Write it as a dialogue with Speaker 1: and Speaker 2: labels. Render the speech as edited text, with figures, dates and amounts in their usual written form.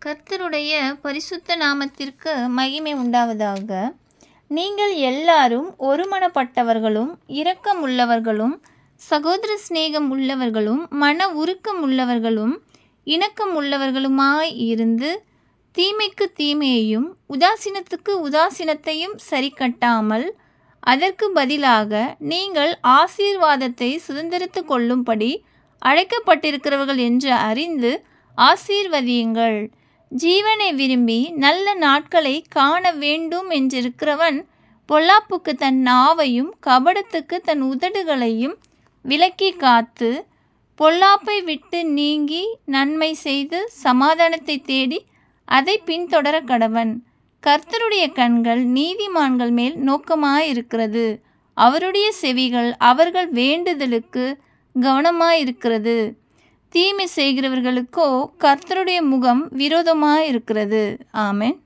Speaker 1: கர்த்தருடைய பரிசுத்த நாமத்திற்கு மகிமை உண்டாவதாக. நீங்கள் எல்லாரும் ஒருமனப்பட்டவர்களும் இரக்கமுள்ளவர்களும் சகோதர சிநேகம் உள்ளவர்களும் மன உருக்கம் உள்ளவர்களும் இணக்கம் உள்ளவர்களுமாய் இருந்து தீமைக்கு தீமையையும் உதாசீனத்துக்கு உதாசீனத்தையும் சரி கட்டாமல் அதற்கு பதிலாக நீங்கள் ஆசீர்வாதத்தை சுதந்திரித்து கொள்ளும்படி அழைக்கப்பட்டிருக்கிறவர்கள் என்று அறிந்து ஆசீர்வதியுங்கள். ஜீவனை விரும்பி நல்ல நாட்களை காண வேண்டும் என்றிருக்கிறவன் பொல்லாப்புக்கு தன் நாவையும் கபடத்துக்கு தன் உதடுகளையும் விலக்கி காத்து பொல்லாப்பை விட்டு நீங்கி நன்மை செய்து சமாதானத்தை தேடி அதை பின்தொடர கடவன். கர்த்தருடைய கண்கள் நீதிமான்கள் மேல் நோக்கமாயிருக்கிறது, அவருடைய செவிகள் அவர்கள் வேண்டுதலுக்கு கவனமாயிருக்கிறது. தீமை செய்கிறவர்களுக்கோ கர்த்தருடைய முகம் விரோதமாயிருக்கிறது. ஆமென்.